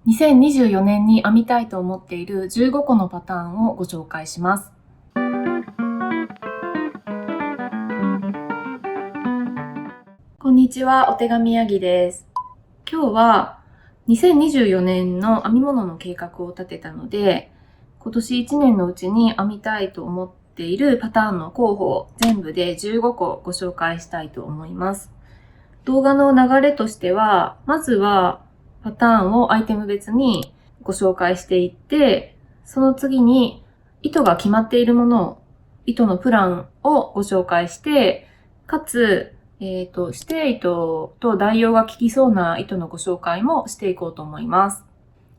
2024年に編みたいと思っている15個のパターンをご紹介します。こんにちは、お手紙ヤギです。今日は2024年の編み物の計画を立てたので、今年1年のうちに編みたいと思っているパターンの候補を全部で15個ご紹介したいと思います。動画の流れとしては、まずはパターンをアイテム別にご紹介していって、その次に糸が決まっているものを、糸のプランをご紹介して、かつ、指定糸と代用が効きそうな糸のご紹介もしていこうと思います。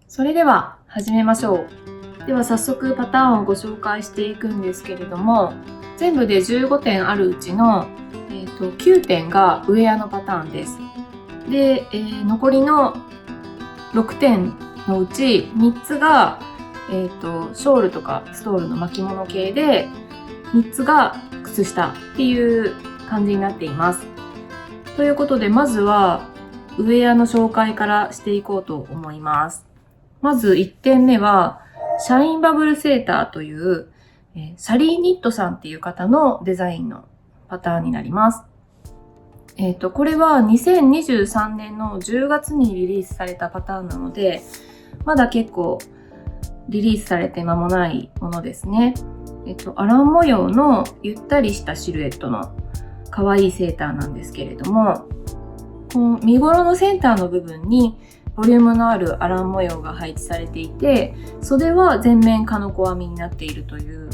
それでは始めましょう。では早速パターンをご紹介していくんですけれども、全部で15点あるうちの、9点がウェアのパターンです。で、残りの6点のうち3つが、ショールとかストールの巻物系で、3つが靴下っていう感じになっています。ということで、まずはウェアの紹介からしていこうと思います。まず1点目は、シャインバブルセーターという、サリーニットさんっていう方のデザインのパターンになります。これは2023年の10月にリリースされたパターンなので、まだ結構リリースされて間もないものですね。アラン模様のゆったりしたシルエットの可愛いセーターなんですけれども、この身頃のセンターの部分にボリュームのあるアラン模様が配置されていて、袖は全面カノコ編みになっているという、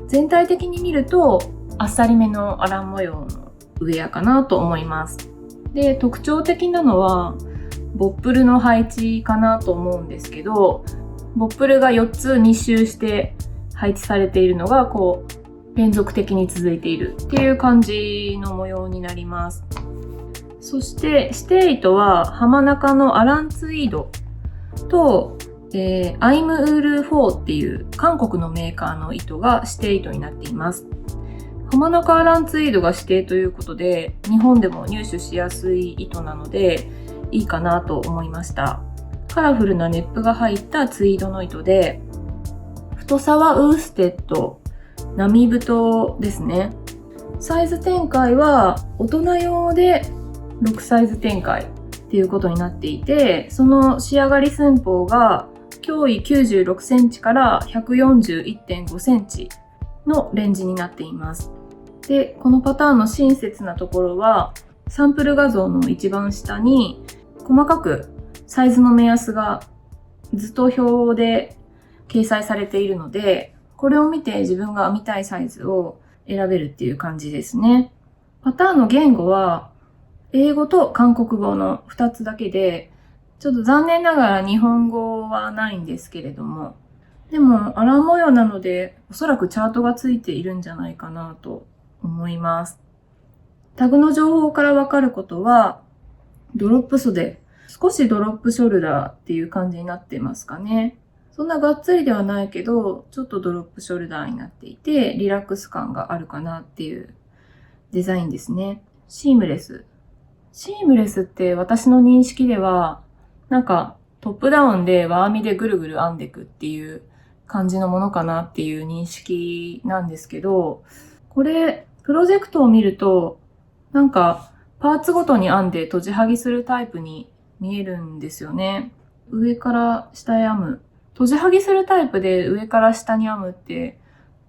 全体的に見るとあっさりめのアラン模様のウェアかなと思います。で、特徴的なのはボップルの配置かなと思うんですけど、ボップルが4つ密集して配置されているのがこう連続的に続いているっていう感じの模様になります。そして指定糸は浜中のアランツイードと、アイムウール4っていう韓国のメーカーの糸が指定糸になっています。浜中アランツイードが指定ということで、日本でも入手しやすい糸なのでいいかなと思いました。カラフルなネップが入ったツイードの糸で、太さはウーステッド並太ですね。サイズ展開は大人用で6サイズ展開っていうことになっていて、その仕上がり寸法が胸囲96センチから141.5センチのレンジになっています。で、このパターンの親切なところは、サンプル画像の一番下に細かくサイズの目安が図と表で掲載されているので、これを見て自分が編みたいサイズを選べるっていう感じですね。パターンの言語は英語と韓国語の2つだけで、ちょっと残念ながら日本語はないんですけれども、でもアラン模様なのでおそらくチャートがついているんじゃないかなと思います。タグの情報からわかることは、ドロップ袖、少しドロップショルダーっていう感じになってますかね。そんながっつりではないけど、ちょっとドロップショルダーになっていて、リラックス感があるかなっていうデザインですね。シームレス。シームレスって私の認識では、なんかトップダウンで輪編みでぐるぐる編んでいくっていう感じのものかなっていう認識なんですけど、これ、プロジェクトを見ると、なんかパーツごとに編んで閉じはぎするタイプに見えるんですよね。上から下へ編む。閉じはぎするタイプで上から下に編むって、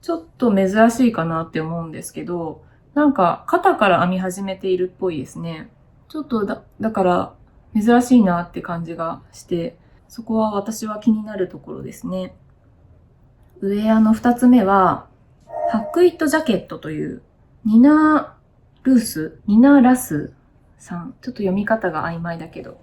ちょっと珍しいかなって思うんですけど、なんか肩から編み始めているっぽいですね。ちょっとだから珍しいなって感じがして、そこは私は気になるところですね。ウェアの2つ目は、ハックイットジャケットというニナラスさん、ちょっと読み方が曖昧だけど、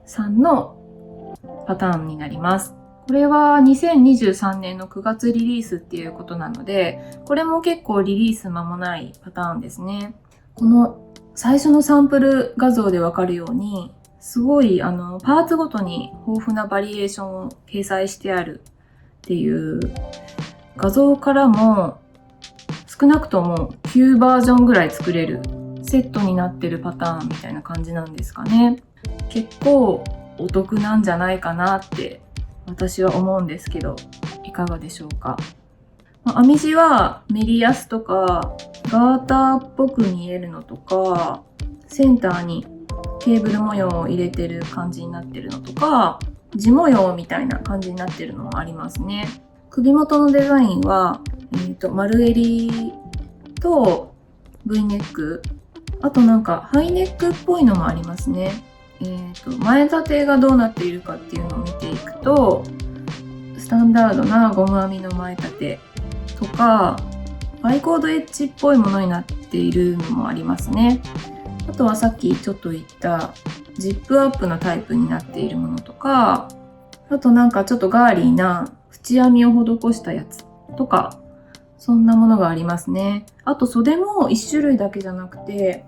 さんのパターンになります。これは2023年の9月リリースっていうことなので、これも結構リリース間もないパターンですね。この最初のサンプル画像でわかるように、すごいパーツごとに豊富なバリエーションを掲載してあるっていう画像からも少なくとも9バージョンぐらいセットになってるパターンみたいな感じなんですかね。結構お得なんじゃないかなって私は思うんですけど、いかがでしょうか。編み地はメリヤスとかガーターっぽく見えるのとか、センターにケーブル模様を入れてる感じになってるのとか、地模様みたいな感じになってるのもありますね。首元のデザインは、丸襟と V ネック、あとなんかハイネックっぽいのもありますね。前立てがどうなっているかっていうのを見ていくと、スタンダードなゴム編みの前立てとか、バイコードエッジっぽいものになっているのもありますね。あとはさっきちょっと言ったジップアップのタイプになっているものとか、あとなんかちょっとガーリーな縁編みを施したやつとか、そんなものがありますね。あと袖も一種類だけじゃなくて、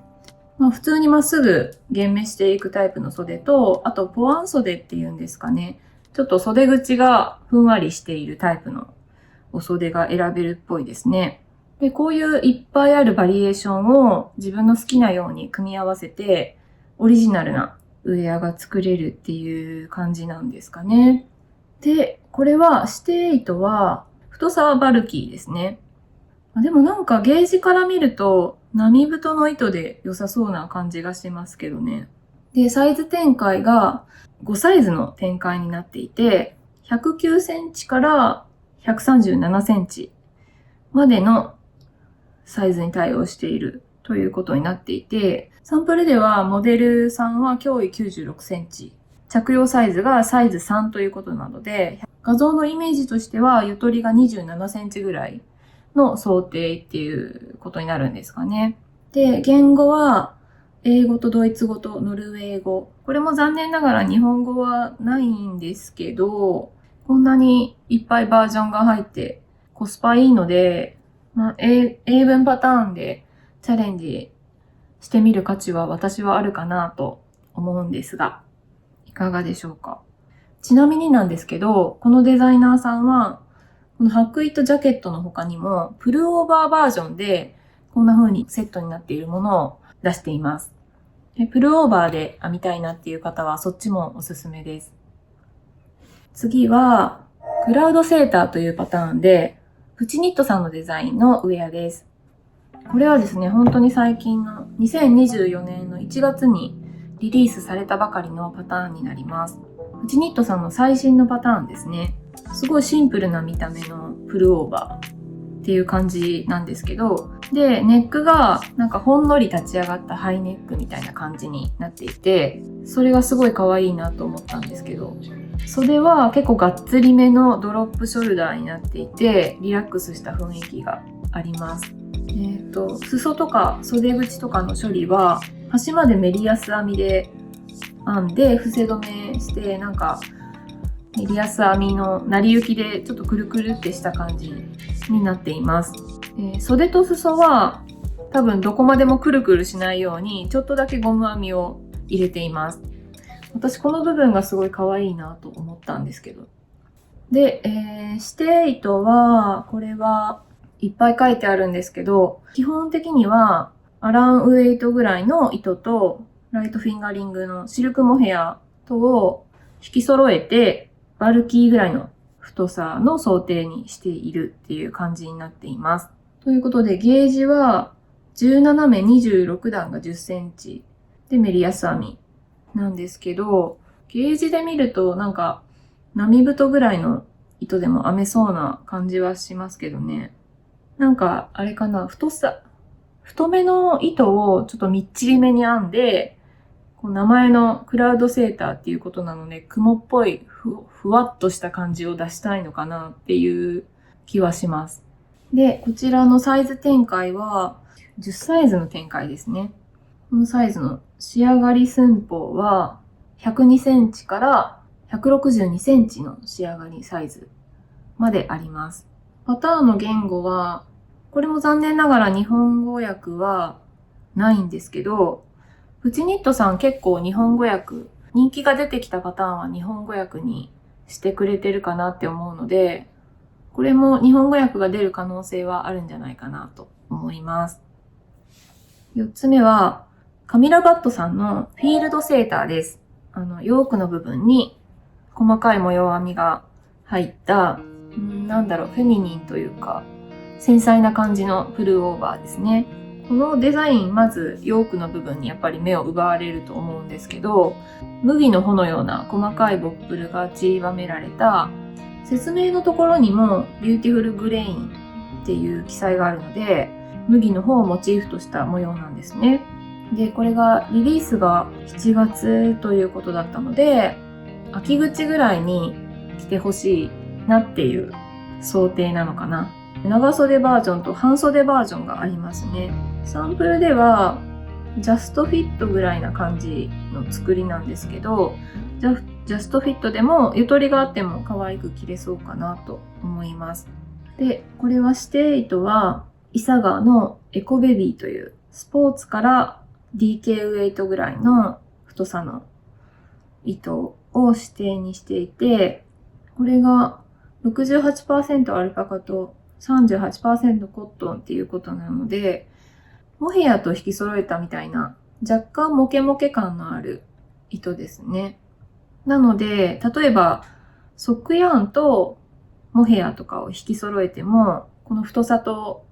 普通にまっすぐ弦目していくタイプの袖と、あとポワン袖っていうんですかね。ちょっと袖口がふんわりしているタイプのお袖が選べるっぽいですね。で、こういういっぱいあるバリエーションを自分の好きなように組み合わせて、オリジナルなウェアが作れるっていう感じなんですかね。で、これは指定糸は太さはバルキーですね。でもなんかゲージから見ると並太の糸で良さそうな感じがしてますけどね。で、サイズ展開が5サイズの展開になっていて、109センチから137センチまでのサイズに対応しているということになっていて、サンプルではモデルさんは胸囲96センチ、着用サイズがサイズ3ということなので、画像のイメージとしてはゆとりが27センチぐらいの想定っていうことになるんですかね。で、言語は英語とドイツ語とノルウェー語。これも残念ながら日本語はないんですけど、こんなにいっぱいバージョンが入ってコスパいいので、英文パターンでチャレンジしてみる価値は私はあるかなと思うんですが、いかがでしょうか。ちなみになんですけど、このデザイナーさんは、このハックイットジャケットの他にも、プルオーバーバージョンで、こんな風にセットになっているものを出しています。でプルオーバーで編みたいなっていう方は、そっちもおすすめです。次は、クラウドセーターというパターンで、プチニットさんのデザインのウェアです。これはですね、本当に最近の2024年の1月にリリースされたばかりのパターンになります。プチニットさんの最新のパターンですね。すごいシンプルな見た目のプルオーバーっていう感じなんですけど、で、ネックがなんかほんのり立ち上がったハイネックみたいな感じになっていて、それがすごい可愛いなと思ったんですけど、袖は結構がっつりめのドロップショルダーになっていて、リラックスした雰囲気があります。裾とか袖口とかの処理は端までメリヤス編みで編んで伏せ止めして、なんかメリヤス編みの成り行きでちょっとくるくるってした感じになっています。袖と裾は多分どこまでもくるくるしないようにちょっとだけゴム編みを入れています。私この部分がすごい可愛いなと思ったんですけど。で、指定糸は、これはいっぱい書いてあるんですけど、基本的にはアランウェイトぐらいの糸とライトフィンガリングのシルクモヘアとを引き揃えてバルキーぐらいの太さの想定にしているっていう感じになっています。ということでゲージは17目26段が10センチでメリヤス編みなんですけど、ゲージで見るとなんか並太ぐらいの糸でも編めそうな感じはしますけどね。なんかあれかな、太めの糸をちょっとみっちりめに編んで、こう名前のクラウドセーターっていうことなので、雲っぽいふわっとした感じを出したいのかなっていう気はします。で、こちらのサイズ展開は10サイズの展開ですね。このサイズの仕上がり寸法は102センチから162センチの仕上がりサイズまであります。パターンの言語は、これも残念ながら日本語訳はないんですけど、プチニットさん結構日本語訳、人気が出てきたパターンは日本語訳にしてくれてるかなって思うので、これも日本語訳が出る可能性はあるんじゃないかなと思います。4つ目は、カミラ・バットさんのフィールドセーターです。ヨークの部分に細かい模様編みが入った、フェミニンというか、繊細な感じのプルオーバーですね。このデザイン、まずヨークの部分にやっぱり目を奪われると思うんですけど、麦の穂のような細かいボップルが散りばめられた、説明のところにもビューティフルグレインっていう記載があるので、麦の穂をモチーフとした模様なんですね。で、これがリリースが7月ということだったので、秋口ぐらいに着てほしいなっていう想定なのかな。長袖バージョンと半袖バージョンがありますね。サンプルではジャストフィットぐらいな感じの作りなんですけど、ジャストフィットでもゆとりがあっても可愛く着れそうかなと思います。で、これは指定糸はイサガーのエコベビーというスポーツから DK ウェイトぐらいの太さの糸を指定にしていて、これが 68% アルパカと 38% コットンっていうことなので、モヘアと引き揃えたみたいな若干モケモケ感のある糸ですね。なので、例えばソックヤーンとモヘアとかを引き揃えても、この太さと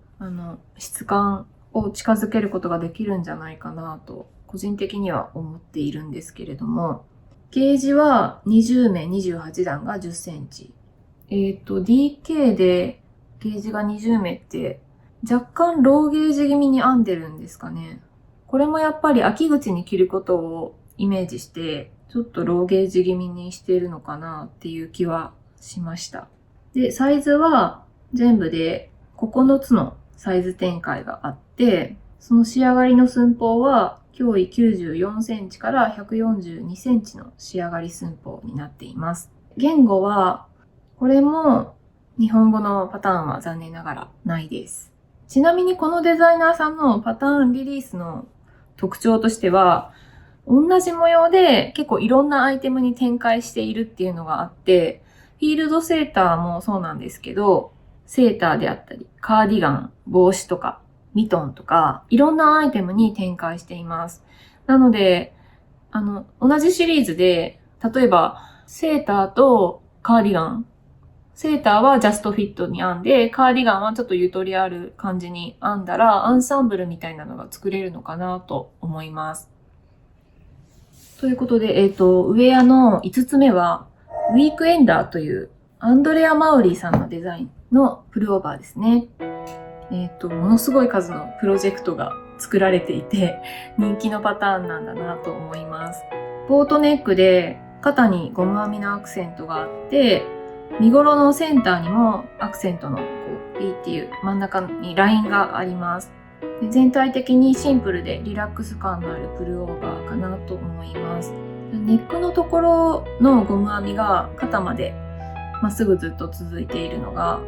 質感を近づけることができるんじゃないかなと個人的には思っているんですけれども、ゲージは20目28段が10センチ。DK でゲージが20目って若干ローゲージ気味に編んでるんですかね。これもやっぱり秋口に着ることをイメージして、ちょっとローゲージ気味にしているのかなっていう気はしました。で、サイズは全部で9つのサイズ展開があって、その仕上がりの寸法は胸囲94センチから142センチの仕上がり寸法になっています。言語は、これも日本語のパターンは残念ながらないです。ちなみにこのデザイナーさんのパターンリリースの特徴としては、同じ模様で結構いろんなアイテムに展開しているっていうのがあって、フィールドセーターもそうなんですけど、セーターであったり、カーディガン、帽子とか、ミトンとか、いろんなアイテムに展開しています。なので、同じシリーズで、例えば、セーターとカーディガン、セーターはジャストフィットに編んで、カーディガンはちょっとゆとりある感じに編んだら、アンサンブルみたいなのが作れるのかなと思います。ということで、ウェアの5つ目は、ウィークエンダーというアンドレア・マウリーさんのデザインのプルオーバーですね。ものすごい数のプロジェクトが作られていて、人気のパターンなんだなと思います。ボートネックで肩にゴム編みのアクセントがあって、身頃のセンターにもアクセントのピーっていう真ん中にラインがあります。で、全体的にシンプルでリラックス感のあるプルオーバーかなと思います。ネックのところのゴム編みが肩までまっすぐずっと続いているのが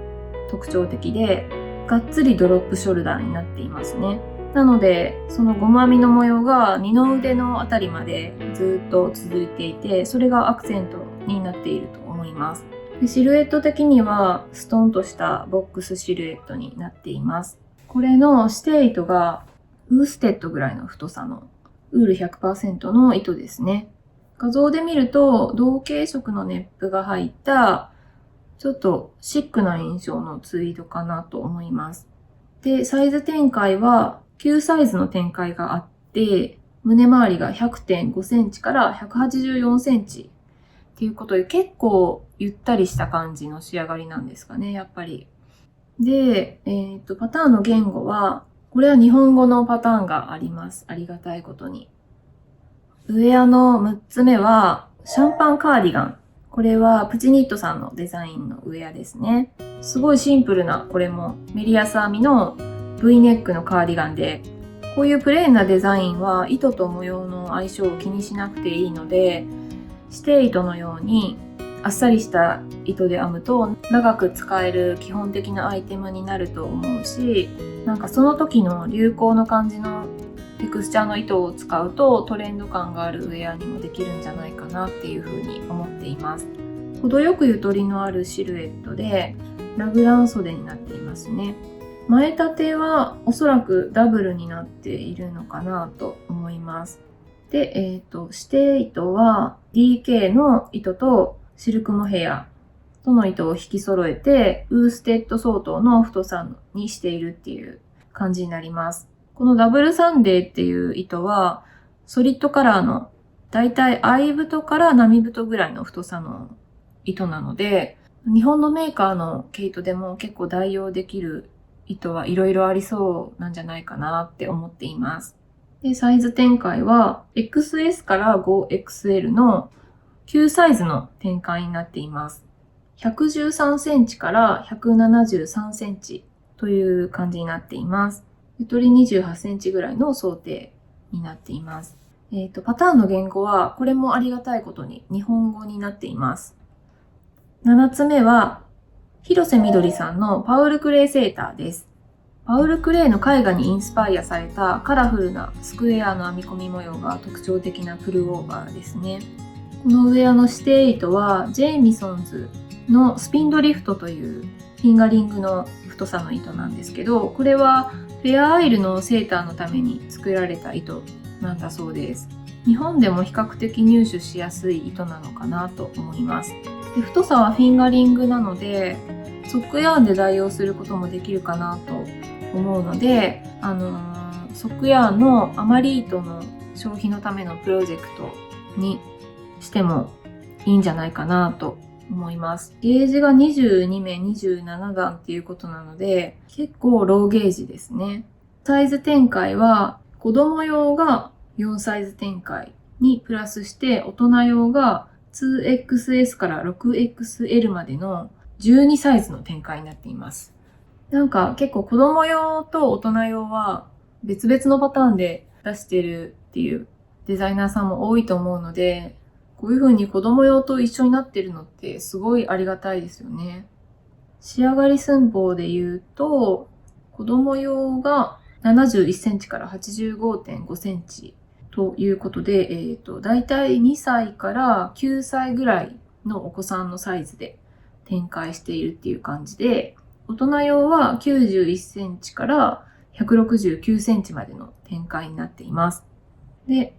特徴的で、がっつりドロップショルダーになっていますね。なので、そのゴム編みの模様が二の腕のあたりまでずっと続いていて、それがアクセントになっていると思います。で、シルエット的にはストンとしたボックスシルエットになっています。これの指定糸がウーステッドぐらいの太さのウール 100% の糸ですね。画像で見ると同系色のネップが入ったちょっとシックな印象のツイードかなと思います。で、サイズ展開は9サイズの展開があって、胸周りが 100.5 センチから184センチっていうことで結構ゆったりした感じの仕上がりなんですかね、やっぱり。で、パターンの言語は、これは日本語のパターンがあります。ありがたいことに。ウェアの6つ目は、シャンパンカーディガン。これはプチニットさんのデザインのウェアですね。すごいシンプルな、これもメリヤス編みの V ネックのカーディガンで、こういうプレーンなデザインは糸と模様の相性を気にしなくていいので、指定糸のようにあっさりした糸で編むと長く使える基本的なアイテムになると思うし、なんかその時の流行の感じのテクスチャーの糸を使うとトレンド感があるウェアにもできるんじゃないかなっていうふうに思っています。程よくゆとりのあるシルエットでラグラン袖になっていますね。前立てはおそらくダブルになっているのかなと思います。で、指定糸は DK の糸とシルクモヘアとの糸を引き揃えて、ウーステッド相当の太さにしているっていう感じになります。このダブルサンデーっていう糸は、ソリッドカラーのだいたい合太から並太ぐらいの太さの糸なので、日本のメーカーの毛糸でも結構代用できる糸はいろいろありそうなんじゃないかなって思っています。で、サイズ展開は XS から 5XL の9サイズの展開になっています。113センチから173センチという感じになっています。ゆとり28センチぐらいの想定になっています。パターンの言語はこれもありがたいことに日本語になっています。7つ目は広瀬みどりさんのパウル・クレイセーターです。パウル・クレイの絵画にインスパイアされたカラフルなスクエアの編み込み模様が特徴的なプルオーバーですね。このウェアの指定糸はジェイミソンズのスピンドリフトというフィンガリングの太さの糸なんですけど、これはフェアアイルのセーターのために作られた糸なんだそうです。日本でも比較的入手しやすい糸なのかなと思います。で、太さはフィンガリングなので、ソックヤーンで代用することもできるかなと思うので、ソックヤーンのアマリートの消費のためのプロジェクトにしてもいいんじゃないかなと思います。ゲージが22目27段っていうことなので、結構ローゲージですね。サイズ展開は子供用が4サイズ展開にプラスして大人用が 2XS から 6XL までの12サイズの展開になっています。なんか結構子供用と大人用は別々のパターンで出してるっていうデザイナーさんも多いと思うので、こういう風に子供用と一緒になってるのってすごいありがたいですよね。仕上がり寸法で言うと、子供用が71センチから 85.5 センチということで、だいたい2歳から9歳ぐらいのお子さんのサイズで展開しているっていう感じで、大人用は91センチから169センチまでの展開になっています。で、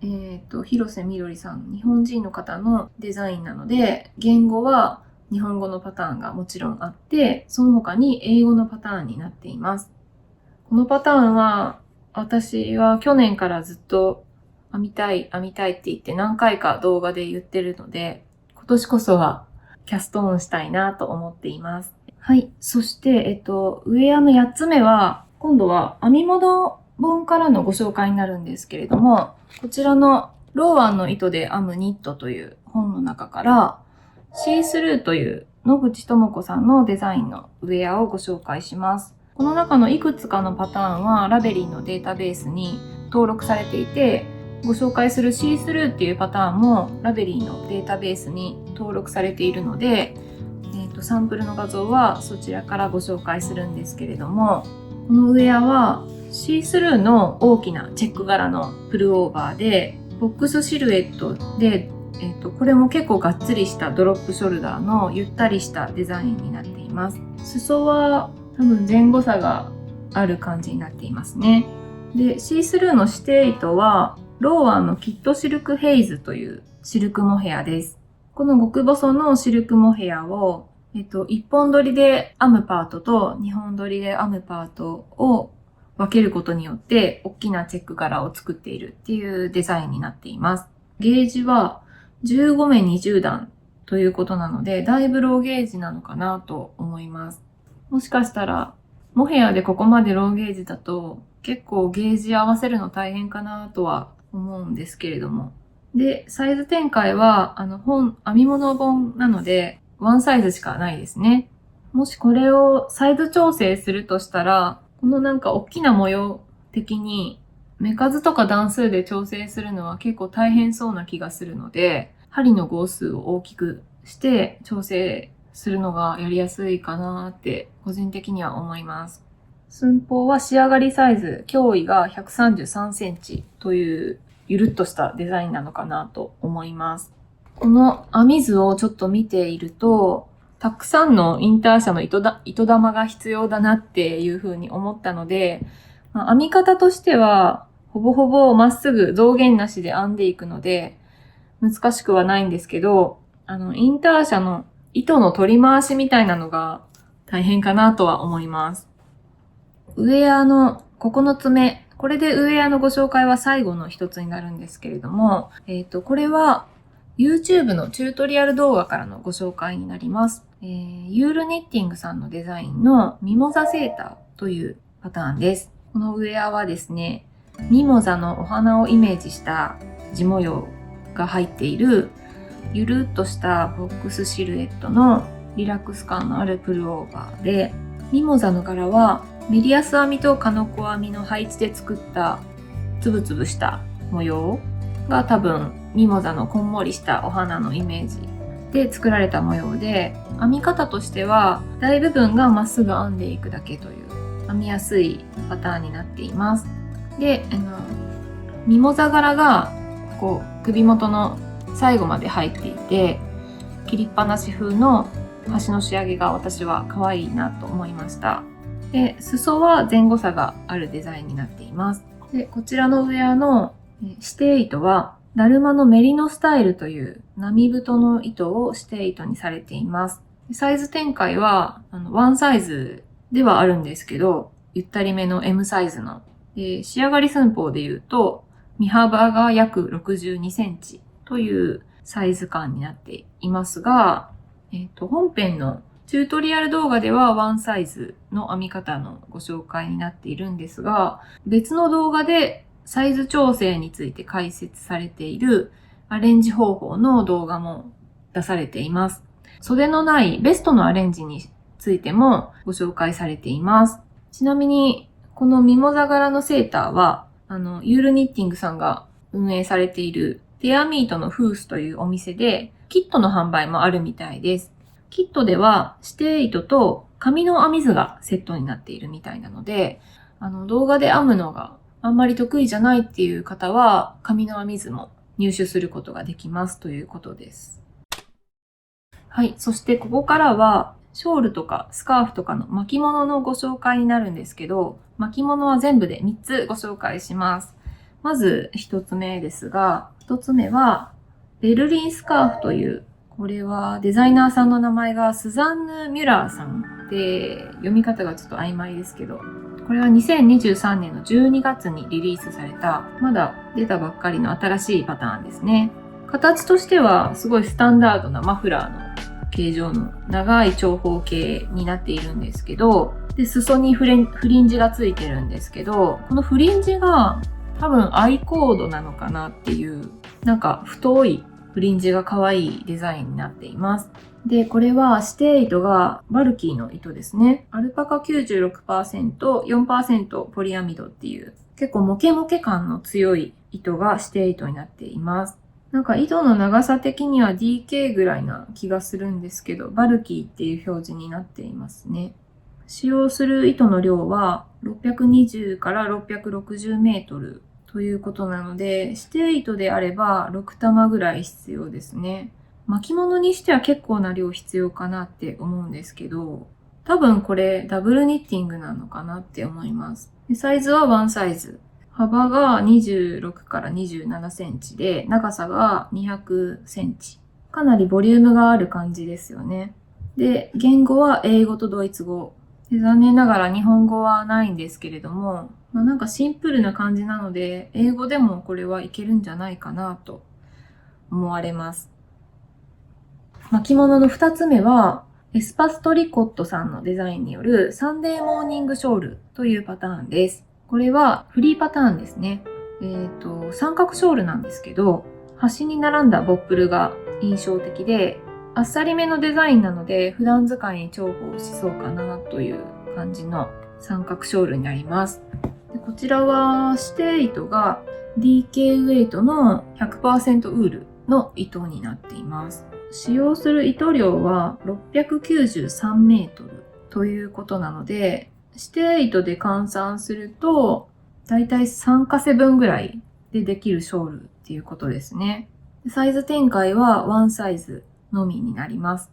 広瀬みどりさん、日本人の方のデザインなので、言語は日本語のパターンがもちろんあって、その他に英語のパターンになっています。このパターンは、私は去年からずっと編みたいって言って何回か動画で言ってるので、今年こそはキャストオンしたいなと思っています。はい。そして、ウェアの8つ目は、今度は編み物本からのご紹介になるんですけれども、こちらのローアンの糸で編むニットという本の中から、シースルーという野口智子さんのデザインのウェアをご紹介します。この中のいくつかのパターンはラベリーのデータベースに登録されていて、ご紹介するシースルーっていうパターンもラベリーのデータベースに登録されているので、サンプルの画像はそちらからご紹介するんですけれども、このウェアはシースルーの大きなチェック柄のプルオーバーで、ボックスシルエットで、これも結構がっつりしたドロップショルダーのゆったりしたデザインになっています。裾は多分前後差がある感じになっていますね。で、シースルーの指定糸はローアンのキットシルクヘイズというシルクモヘアです。この極細のシルクモヘアを一本取りで編むパートと二本取りで編むパートを分けることによって大きなチェック柄を作っているっていうデザインになっています。ゲージは15目20段ということなので、だいぶローゲージなのかなと思います。もしかしたらモヘアでここまでローゲージだと結構ゲージ合わせるの大変かなとは思うんですけれども。で、サイズ展開は編み物本なのでワンサイズしかないですね。もしこれをサイズ調整するとしたら、このなんか大きな模様的に目数とか段数で調整するのは結構大変そうな気がするので、針の号数を大きくして調整するのがやりやすいかなって個人的には思います。寸法は仕上がりサイズ、胸囲が133センチというゆるっとしたデザインなのかなと思います。この編み図をちょっと見ていると、たくさんのインター社の糸玉が必要だなっていうふうに思ったので、編み方としてはほぼほぼまっすぐ増減なしで編んでいくので、難しくはないんですけど、インター社の糸の取り回しみたいなのが大変かなとは思います。ウェアの9つ目。これでウェアのご紹介は最後の一つになるんですけれども、これは YouTube のチュートリアル動画からのご紹介になります。ユールニッティングさんのデザインのミモザセーターというパターンです。このウェアはですね、ミモザのお花をイメージした地模様が入っているゆるっとしたボックスシルエットのリラックス感のあるプルオーバーで、ミモザの柄はメリアス編みとカノコ編みの配置で作ったつぶつぶした模様が多分ミモザのこんもりしたお花のイメージで作られた模様で、編み方としては大部分がまっすぐ編んでいくだけという編みやすいパターンになっています。で、ミモザ柄がこう首元の最後まで入っていて、切りっぱなし風の端の仕上げが私は可愛いなと思いました。で、裾は前後差があるデザインになっています。で、こちらのウェアの指定糸はだるまのメリノスタイルという波太の糸を指定糸にされています。サイズ展開はワンサイズではあるんですけど、ゆったりめの M サイズの。で、仕上がり寸法で言うと、身幅が約62センチというサイズ感になっていますが、本編のチュートリアル動画ではワンサイズの編み方のご紹介になっているんですが、別の動画でサイズ調整について解説されているアレンジ方法の動画も出されています。袖のないベストのアレンジについてもご紹介されています。ちなみに、このミモザ柄のセーターは、ユールニッティングさんが運営されているテアミートのフースというお店でキットの販売もあるみたいです。キットでは指定糸と紙の編み図がセットになっているみたいなので、動画で編むのがあんまり得意じゃないっていう方は紙の編み図も入手することができますということです。はい。そしてここからはショールとかスカーフとかの巻物のご紹介になるんですけど、巻物は全部で3つご紹介します。まず1つ目ですが、1つ目はベルリンスカーフという、これはデザイナーさんの名前がスザンヌ・ミュラーさんで、読み方がちょっと曖昧ですけど、これは2023年の12月にリリースされた、まだ出たばっかりの新しいパターンですね。形としてはすごいスタンダードなマフラーの形状の長い長方形になっているんですけど、で、裾にフリンジがついてるんですけど、このフリンジが多分アイコードなのかなっていう、なんか太いフリンジが可愛いデザインになっています。で、これは指定糸がバルキーの糸ですね。アルパカ 96%、4% ポリアミドっていう結構モケモケ感の強い糸が指定糸になっています。なんか糸の長さ的には DK ぐらいな気がするんですけど、バルキーっていう表示になっていますね。使用する糸の量は620から660メートルということなので、指定糸であれば6玉ぐらい必要ですね。巻物にしては結構な量必要かなって思うんですけど、多分これダブルニッティングなのかなって思います。サイズはワンサイズ。幅が26から27センチで、長さが200センチ。かなりボリュームがある感じですよね。で、言語は英語とドイツ語。で、残念ながら日本語はないんですけれども、なんかシンプルな感じなので、英語でもこれはいけるんじゃないかなと思われます。巻物の2つ目は、エスパストリコットさんのデザインによるサンデーモーニングショールというパターンです。これはフリーパターンですね。三角ショールなんですけど、端に並んだボップルが印象的で、あっさりめのデザインなので普段使いに重宝しそうかなという感じの三角ショールになります。でこちらは指定糸が DK ウェイトの 100% ウールの糸になっています。使用する糸量は693メートルということなので、指定糸で換算すると、だいたい3カセ分ぐらいでできるショールっていうことですね。サイズ展開はワンサイズのみになります。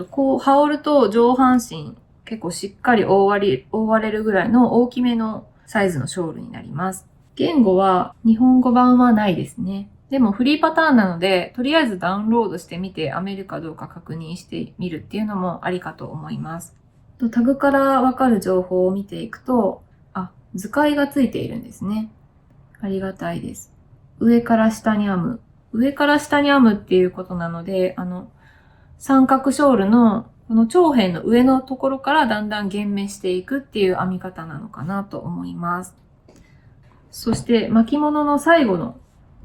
こう羽織ると上半身結構しっかり覆われるぐらいの大きめのサイズのショールになります。言語は日本語版はないですね。でもフリーパターンなので、とりあえずダウンロードしてみて編めるかどうか確認してみるっていうのもありかと思います。タグからわかる情報を見ていくと、図解がついているんですね。ありがたいです。上から下に編む。上から下に編むっていうことなので、三角ショールのこの長辺の上のところからだんだん減目していくっていう編み方なのかなと思います。そして巻物の最後の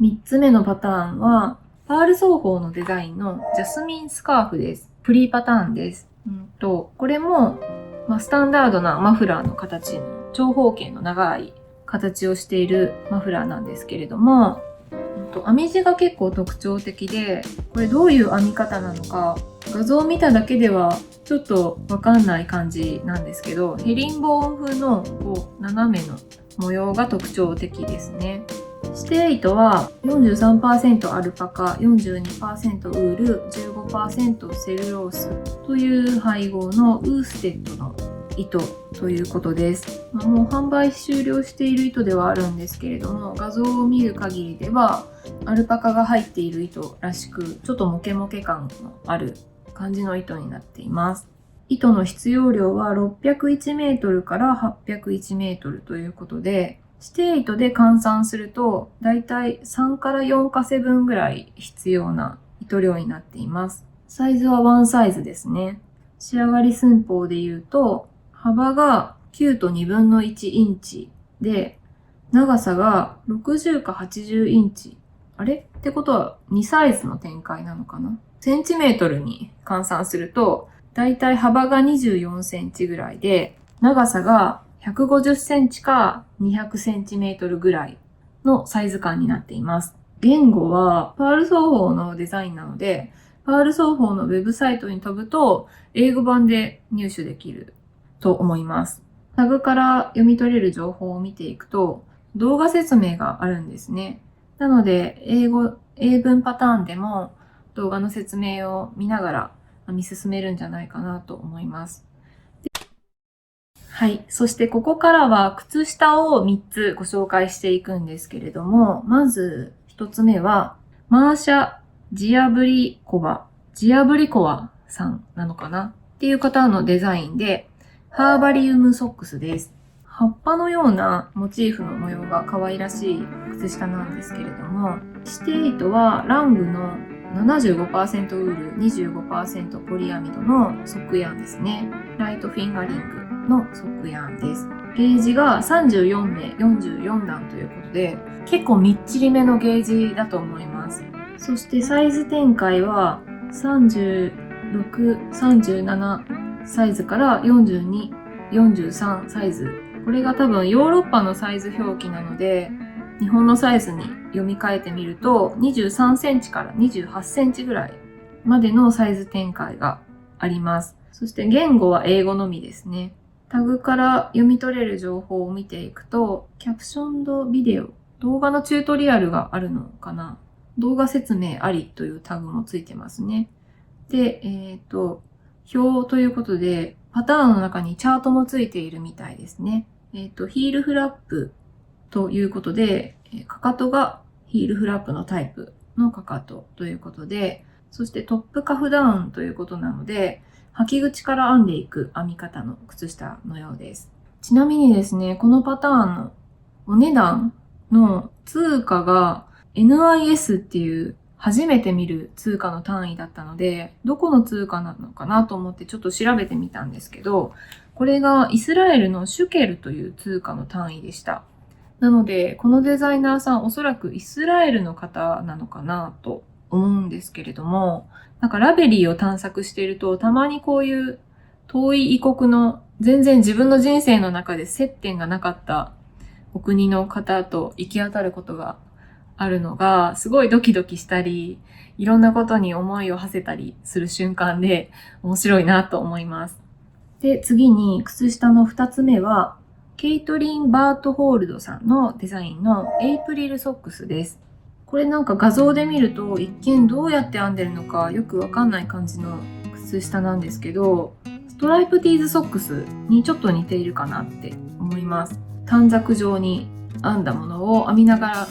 3つ目のパターンは、パール奏法のデザインのジャスミンスカーフです。フリーパターンです。これも、スタンダードなマフラーの形の長方形の長い形をしているマフラーなんですけれども、編み地が結構特徴的で、これどういう編み方なのか、画像を見ただけではちょっとわかんない感じなんですけど、ヘリンボーン風の斜めの模様が特徴的ですね。指定糸は 43% アルパカ、42% ウール、15% セルロースという配合のウーステッドの糸ということです。もう販売終了している糸ではあるんですけれども、画像を見る限りではアルパカが入っている糸らしく、ちょっとモケモケ感のある感じの糸になっています。糸の必要量は601メートルから801メートルということで、指定糸で換算するとだいたい3から4カセ分ぐらい必要な糸量になっています。サイズは1サイズですね。仕上がり寸法で言うと、幅が9と2分の1インチで、長さが60か80インチ。あれってことは2サイズの展開なのかな？センチメートルに換算すると、だいたい幅が24センチぐらいで、長さが150センチか200センチメートルぐらいのサイズ感になっています。言語はパール奏法のデザインなので、パール奏法のウェブサイトに飛ぶと英語版で入手できると思います。タグから読み取れる情報を見ていくと動画説明があるんですね。なので英文パターンでも動画の説明を見ながら編み進めるんじゃないかなと思います。はい。そしてここからは靴下を3つご紹介していくんですけれども、まず1つ目はマーシャ・ジアブリコワさんなのかなっていう方のデザインで、ハーバリウムソックスです。葉っぱのようなモチーフの模様が可愛らしい靴下なんですけれども、指定糸はラングの 75% ウール、25% ポリアミドの側ヤンですね。ライトフィンガリングの側ヤンです。ゲージが34目44段ということで、結構みっちりめのゲージだと思います。そしてサイズ展開は36、37サイズから42、43サイズ。これが多分ヨーロッパのサイズ表記なので、日本のサイズに読み替えてみると23センチから28センチぐらいまでのサイズ展開があります。そして言語は英語のみですね。タグから読み取れる情報を見ていくと、キャプションとビデオ、動画のチュートリアルがあるのかな。動画説明ありというタグもついてますね。で、表ということで、パターンの中にチャートもついているみたいですね。ヒールフラップということで、かかとがヒールフラップのタイプのかかとということで、そしてトップカフダウンということなので、履き口から編んでいく編み方の靴下のようです。ちなみにですね、このパターンのお値段の通貨が NIS っていう初めて見る通貨の単位だったので、どこの通貨なのかなと思ってちょっと調べてみたんですけど、これがイスラエルのシュケルという通貨の単位でした。なので、このデザイナーさんおそらくイスラエルの方なのかなと思うんですけれども、なんかラベリーを探索していると、たまにこういう遠い異国の全然自分の人生の中で接点がなかったお国の方と行き当たることがあるのが、すごいドキドキしたり、いろんなことに思いを馳せたりする瞬間で面白いなと思います。で、次に靴下の2つ目は、ケイトリン・バートホールドさんのデザインのエイプリルソックスです。これなんか画像で見ると一見どうやって編んでるのかよくわかんない感じの靴下なんですけど、ストライプティーズソックスにちょっと似ているかなって思います。短冊状に編んだものを編みながら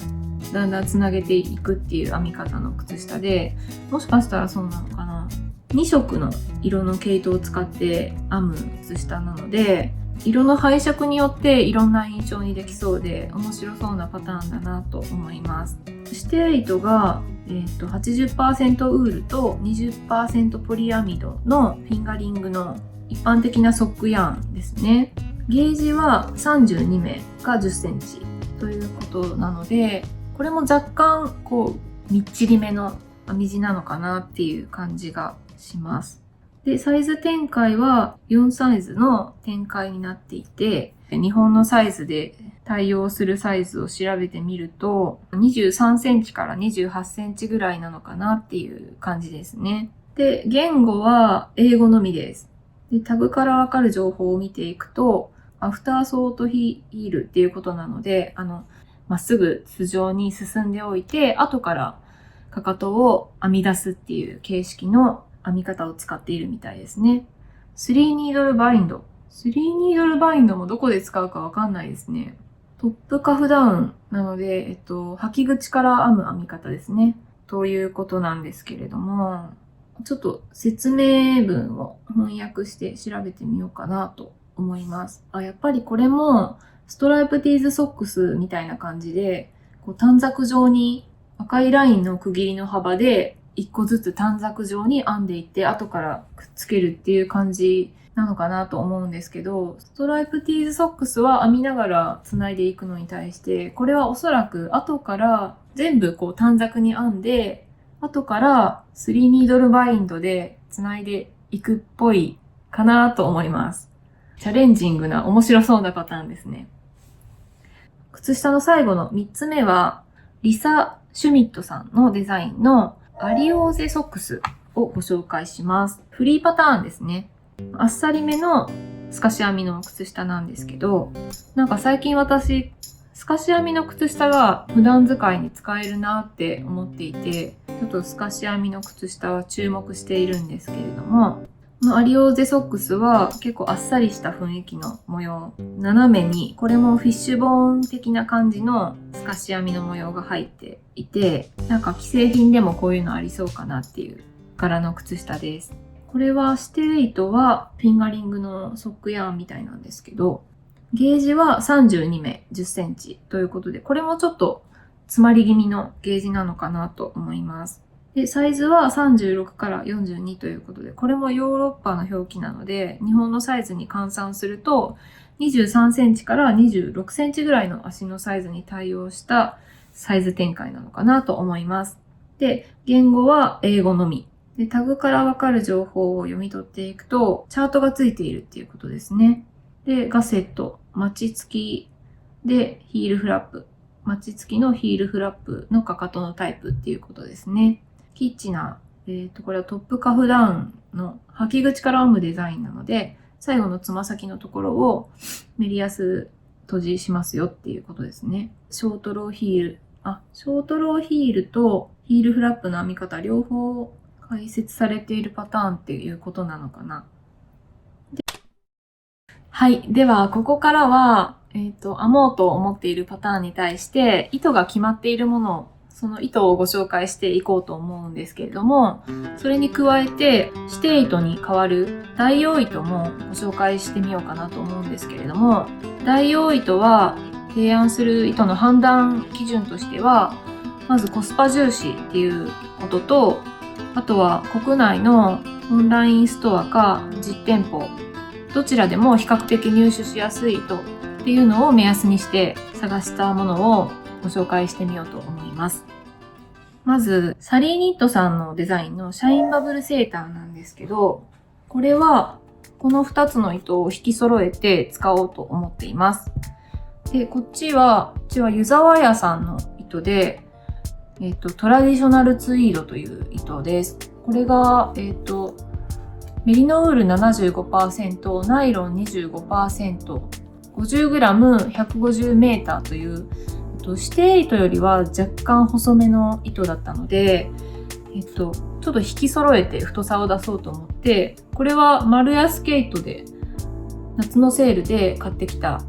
だんだんつなげていくっていう編み方の靴下で、もしかしたらそうなのかな、2色の色の毛糸を使って編む靴下なので、色の配色によっていろんな印象にできそうで面白そうなパターンだなと思います。指定糸が、80% ウールと 20% ポリアミドのフィンガリングの一般的なソックヤーンですね。ゲージは32目が10センチということなので、これも若干みっちりめの編み地なのかなっていう感じがします。で、サイズ展開は4サイズの展開になっていて、日本のサイズで対応するサイズを調べてみると、23センチから28センチぐらいなのかなっていう感じですね。で、言語は英語のみです。で、タグからわかる情報を見ていくと、アフターソートヒールっていうことなので、まっすぐ筒状に進んでおいて、後からかかとを編み出すっていう形式の編み方を使っているみたいですね。3ニードルバインド。3ニードルバインドもどこで使うかわかんないですね。トップカフダウンなので、履き口から編む編み方ですね。ということなんですけれども、ちょっと説明文を翻訳して調べてみようかなと思います。やっぱりこれもストライプティーズソックスみたいな感じで、短冊状に赤いラインの区切りの幅で一個ずつ短冊状に編んでいって後からくっつけるっていう感じなのかなと思うんですけど、ストライプティーズソックスは編みながら繋いでいくのに対して、これはおそらく後から全部短冊に編んで、後から3ニードルバインドで繋いでいくっぽいかなと思います。チャレンジングな面白そうなパターンですね。靴下の最後の3つ目は、リサ・シュミットさんのデザインのアリオーゼソックスをご紹介します。フリーパターンですね。あっさりめの透かし編みの靴下なんですけど、なんか最近私、透かし編みの靴下が普段使いに使えるなって思っていて、ちょっと透かし編みの靴下は注目しているんですけれども、このアリオーゼソックスは結構あっさりした雰囲気の模様。斜めに、これもフィッシュボーン的な感じの透かし編みの模様が入っていて、なんか既製品でもこういうのありそうかなっていう柄の靴下です。これは指定糸はフィンガリングのソックヤーンみたいなんですけど、ゲージは32目10センチということで、これもちょっと詰まり気味のゲージなのかなと思います。で、サイズは36から42ということで、これもヨーロッパの表記なので、日本のサイズに換算すると、23センチから26センチぐらいの足のサイズに対応したサイズ展開なのかなと思います。で、言語は英語のみ。で、タグからわかる情報を読み取っていくと、チャートがついているっていうことですね。で、ガセット、マチ付きでヒールフラップ。マチ付きのヒールフラップのかかとのタイプっていうことですね。キッチナー。これはトップカフダウンの履き口から編むデザインなので、最後のつま先のところをメリヤス閉じしますよっていうことですね。ショートローヒールとヒールフラップの編み方両方解説されているパターンっていうことなのかな。はい。では、ここからは、編もうと思っているパターンに対して、糸が決まっているものを、その糸をご紹介していこうと思うんですけれども、それに加えて、指定糸に代わる代用糸もご紹介してみようかなと思うんですけれども、代用糸は提案する糸の判断基準としては、まずコスパ重視っていうことと、あとは国内のオンラインストアか実店舗、どちらでも比較的入手しやすい糸っていうのを目安にして探したものをご紹介してみようと思います。まず、サリーニットさんのデザインのシャインバブルセーターなんですけど、これはこの2つの糸を引き揃えて使おうと思っています。で、こっちは湯沢屋さんの糸で、トラディショナルツイードという糸です。これが、メリノウール 75%、ナイロン 25%、50g150m という、指定糸よりは若干細めの糸だったので、ちょっと引き揃えて太さを出そうと思って、これは丸安毛糸で夏のセールで買ってきた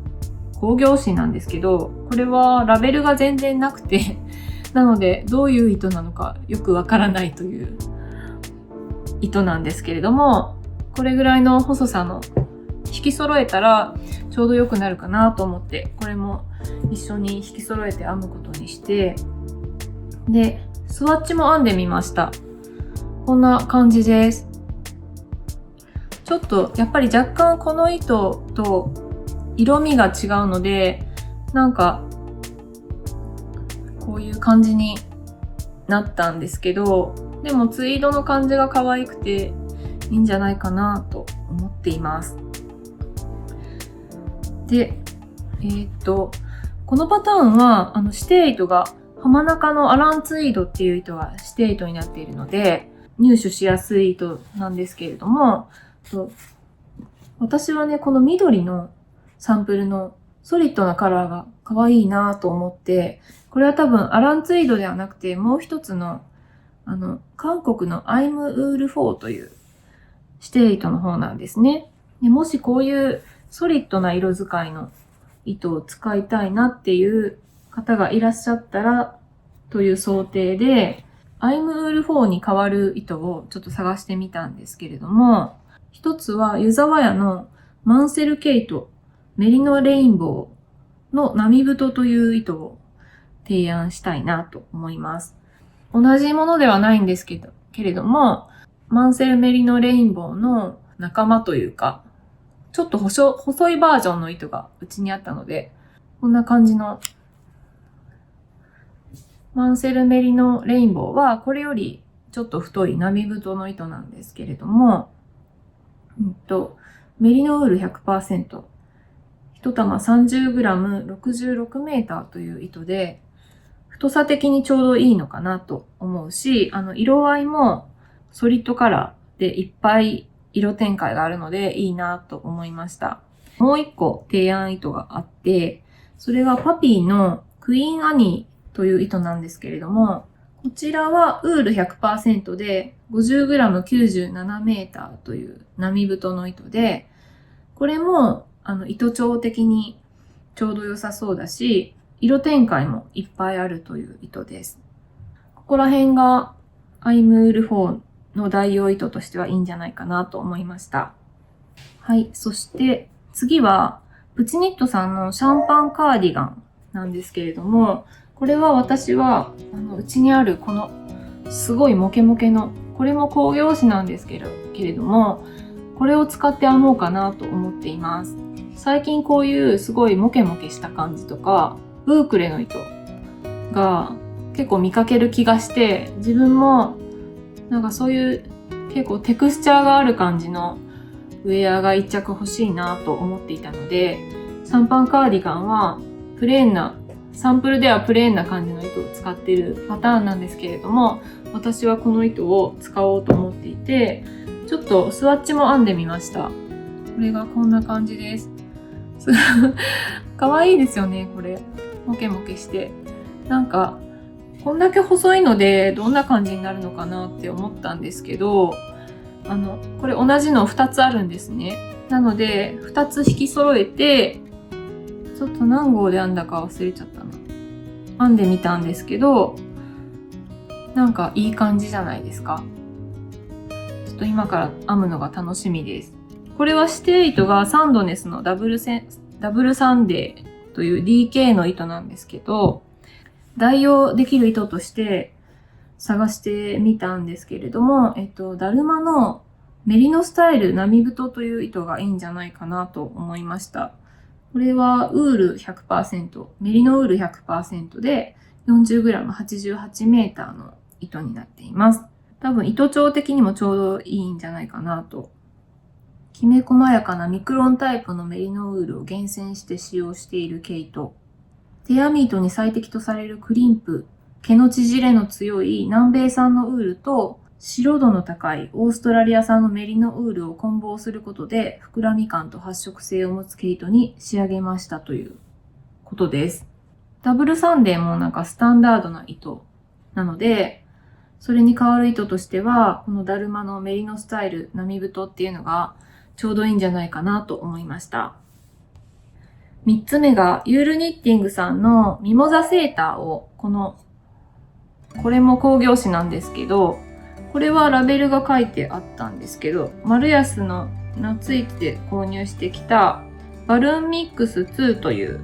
工業紙なんですけど、これはラベルが全然なくてなのでどういう糸なのかよくわからないという糸なんですけれども、これぐらいの細さの引き揃えたらちょうど良くなるかなと思って、これも一緒に引き揃えて編むことにして、でスワッチも編んでみました。こんな感じです。ちょっとやっぱり若干この糸と色味が違うので、なんかこういう感じになったんですけど、でもツイードの感じが可愛くていいんじゃないかなと思っています。で、このパターンは指定糸が浜中のアランツイードっていう糸が指定糸になっているので入手しやすい糸なんですけれども、私はね、この緑のサンプルのソリッドなカラーが可愛いなと思って、これは多分アランツイードではなくてもう一つの韓国のアイムウール4という指定糸の方なんですね。でもしこういうソリッドな色使いの糸を使いたいなっていう方がいらっしゃったらという想定で、アイムウール4に代わる糸をちょっと探してみたんですけれども、一つは湯沢屋のマンセルケイトメリノレインボーの波太という糸を提案したいなと思います。同じものではないんですけれども、マンセルメリノレインボーの仲間というか、ちょっと細いバージョンの糸がうちにあったので、こんな感じのマンセルメリノレインボーはこれよりちょっと太い波太の糸なんですけれども、メリノウール 100%、一玉 30g、66メーターという糸で、太さ的にちょうどいいのかなと思うし、色合いもソリッドカラーでいっぱい色展開があるのでいいなと思いました。もう一個提案糸があって、それがパピーのクイーンアニーという糸なんですけれども、こちらはウール 100% で 50g97 メーターという波太の糸で、これも糸調的にちょうど良さそうだし、色展開もいっぱいあるという糸です。ここら辺がアイムール4の代用糸としてはいいんじゃないかなと思いました。はい。そして次はプチニットさんのシャンパンカーディガンなんですけれども、これは私はうちにあるこのすごいモケモケの、これも工業紙なんですけれども、これを使って編もうかなと思っています。最近こういうすごいモケモケした感じとか、ブークレの糸が結構見かける気がして、自分もなんかそういう結構テクスチャーがある感じのウェアが一着欲しいなと思っていたので、シャンパンカーディガンはプレーンな、サンプルではプレーンな感じの糸を使っているパターンなんですけれども、私はこの糸を使おうと思っていて、ちょっとスワッチも編んでみました。これがこんな感じです。かわいいですよね、これ。モケモケして。なんか、こんだけ細いのでどんな感じになるのかなって思ったんですけど、これ同じの2つあるんですね。なので、2つ引き揃えて、ちょっと何号で編んだか忘れちゃったな。編んでみたんですけど、なんかいい感じじゃないですか。ちょっと今から編むのが楽しみです。これは指定糸がサンドネスのダブルサンデーという DK の糸なんですけど、代用できる糸として探してみたんですけれども、だるまのメリノスタイル波太という糸がいいんじゃないかなと思いました。これはウール 100%、メリノウール 100% で 40g88 メーターの糸になっています。多分糸調的にもちょうどいいんじゃないかなと。きめ細やかなミクロンタイプのメリノウールを厳選して使用している毛糸。テアミートに最適とされるクリンプ、毛の縮れの強い南米産のウールと白度の高いオーストラリア産のメリノウールを混紡することで膨らみ感と発色性を持つ毛糸に仕上げましたということです。ダブルサンデーもなんかスタンダードな糸なので、それに代わる糸としては、このだるまのメリノスタイル波太っていうのがちょうどいいんじゃないかなと思いました。3つ目がユールニッティングさんのミモザセーターを、これも工業紙なんですけど、これはラベルが書いてあったんですけど、マルヤスの夏市で購入してきたバルーンミックス2という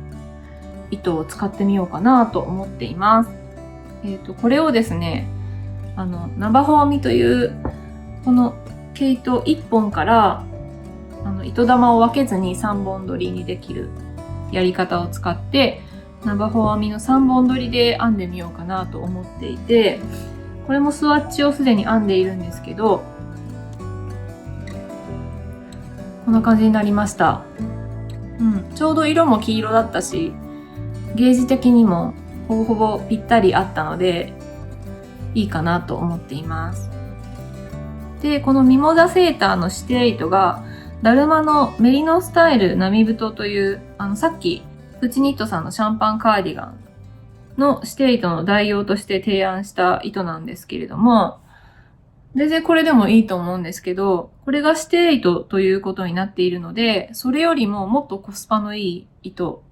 糸を使ってみようかなと思っています。これをですね、ナバホ編みという、この毛糸1本から、糸玉を分けずに3本取りにできるやり方を使って、ナバホ編みの3本取りで編んでみようかなと思っていて、これもスワッチをすでに編んでいるんですけど、こんな感じになりました。ちょうど色も黄色だったし、ゲージ的にもほぼほぼぴったりあったので、いいかなと思っています。で、このミモザセーターの指定糸が、ダルマのメリノスタイル波太という、さっき、プチニットさんのシャンパンカーディガンの指定糸の代用として提案した糸なんですけれども、全然これでもいいと思うんですけど、これが指定糸ということになっているので、それよりももっとコスパのいい糸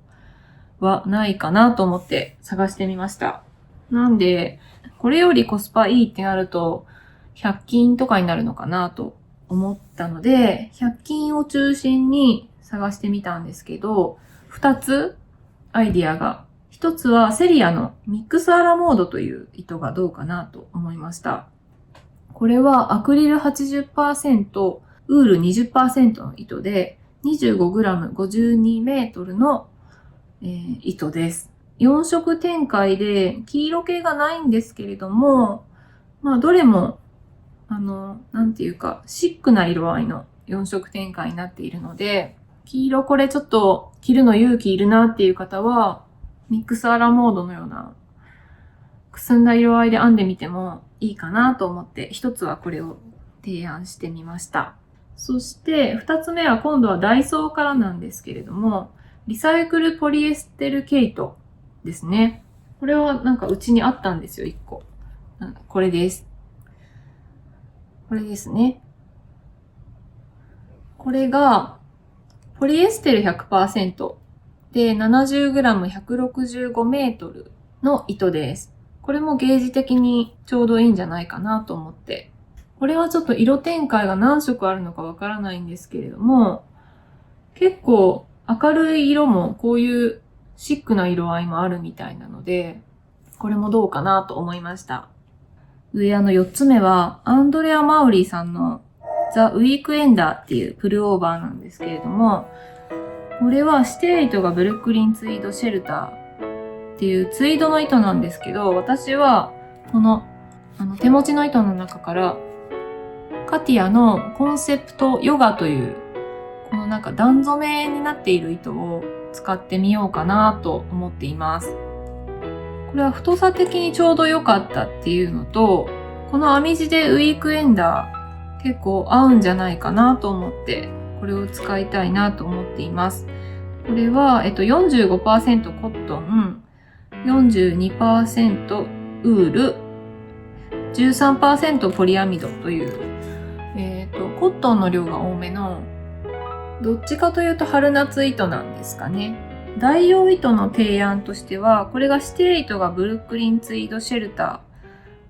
はないかなと思って探してみました。なんで、これよりコスパいいってなると、100均とかになるのかなと思ったので、100均を中心に探してみたんですけど、2つアイディアが。1つはセリアのミックスアラモードという糸がどうかなと思いました。これはアクリル 80%、ウール 20% の糸で 25g52 メートルの、糸です。4色展開で黄色系がないんですけれども、どれもなんていうか、シックな色合いの4色展開になっているので、黄色これちょっと着るの勇気いるなっていう方は、ミックスアラモードのような、くすんだ色合いで編んでみてもいいかなと思って、一つはこれを提案してみました。そして、二つ目は今度はダイソーからなんですけれども、リサイクルポリエステル毛糸ですね。これはなんかうちにあったんですよ、一個。これです。これですね。これが、ポリエステル 100% で 70g165 メートルの糸です。これもゲージ的にちょうどいいんじゃないかなと思って。これはちょっと色展開が何色あるのかわからないんですけれども、結構明るい色もこういうシックな色合いもあるみたいなので、これもどうかなと思いました。上4つ目は、アンドレア・マウリーさんのザ・ウィークエンダーっていうプルオーバーなんですけれども、これは指定糸がブルックリンツイードシェルターっていうツイードの糸なんですけど、私はこの手持ちの糸の中からカティアのコンセプトヨガというこのなんか段染めになっている糸を使ってみようかなと思っています。これは太さ的にちょうど良かったっていうのと、この編み地でウィークエンダー結構合うんじゃないかなと思って、これを使いたいなと思っています。これは、45% コットン、42% ウール、13% ポリアミドという、コットンの量が多めの、どっちかというと春夏糸なんですかね。代用糸の提案としては、これが指定糸がブルックリンツイードシェルタ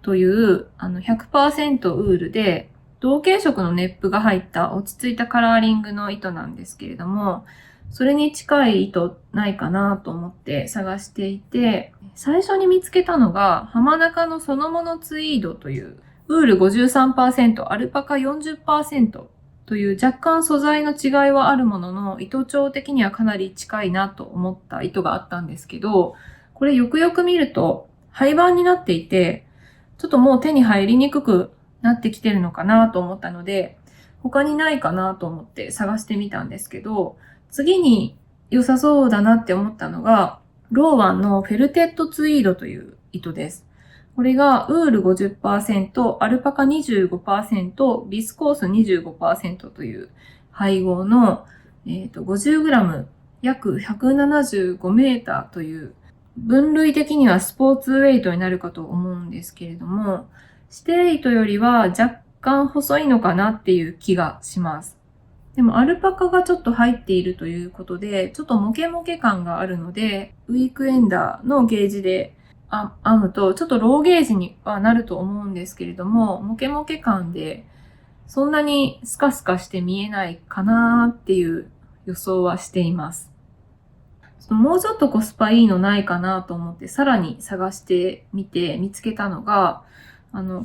ーという 100% ウールで、同系色のネップが入った落ち着いたカラーリングの糸なんですけれども、それに近い糸ないかなと思って探していて、最初に見つけたのが浜中のそのものツイードという、ウール 53%、アルパカ 40% という若干素材の違いはあるものの、糸調的にはかなり近いなと思った糸があったんですけど、これよくよく見ると廃盤になっていて、ちょっともう手に入りにくくなってきてるのかなと思ったので、他にないかなと思って探してみたんですけど、次に良さそうだなって思ったのが、ローワンのフェルテッドツイードという糸です。これがウール 50%、アルパカ 25%、ビスコース 25% という配合の、50g 約175メーターという分類的にはスポーツウェイトになるかと思うんですけれども、指定糸よりは若干細いのかなっていう気がします。でもアルパカがちょっと入っているということで、ちょっとモケモケ感があるので、ウィークエンダーのゲージで編むと、ちょっとローゲージにはなると思うんですけれども、モケモケ感で、そんなにスカスカして見えないかなっていう予想はしています。もうちょっとコスパいいのないかなと思ってさらに探してみて見つけたのが、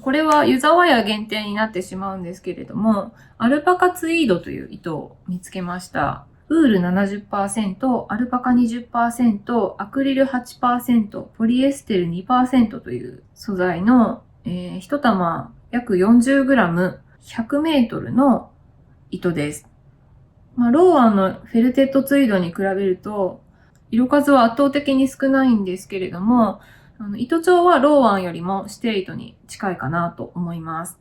これは湯沢屋限定になってしまうんですけれども、アルパカツイードという糸を見つけました。ウール 70%、アルパカ 20%、アクリル 8%、ポリエステル 2% という素材の、1玉約 40g、100メートルの糸です。ローアンのフェルテッドツイードに比べると、色数は圧倒的に少ないんですけれども、糸調はローアンよりも指定糸に近いかなと思います。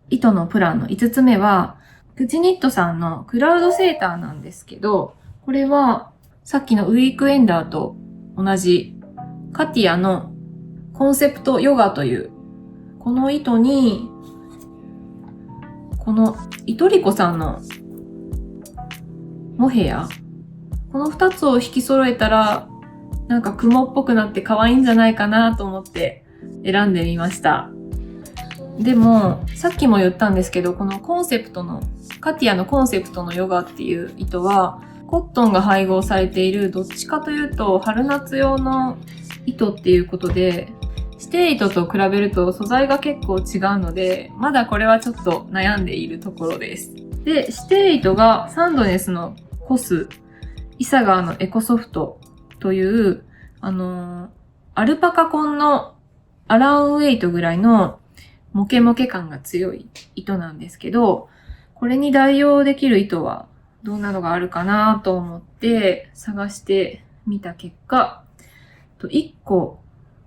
糸のプランの5つ目は、プチニットさんのクラウドセーターなんですけど、これはさっきのウィークエンダーと同じカティアのコンセプトヨガという、この糸に、このイトリコさんのモヘア、この2つを引き揃えたら、なんか雲っぽくなって可愛いんじゃないかなと思って選んでみました。でも、さっきも言ったんですけど、このコンセプトの、カティアのコンセプトのヨガっていう糸は、コットンが配合されている、どっちかというと、春夏用の糸っていうことで、指定糸と比べると素材が結構違うので、まだこれはちょっと悩んでいるところです。で、指定糸がサンドネスのコス、イサガーのエコソフトという、アルパカコンのアランウェイトぐらいのモケモケ感が強い糸なんですけど、これに代用できる糸はどんなのがあるかなと思って探してみた結果、1個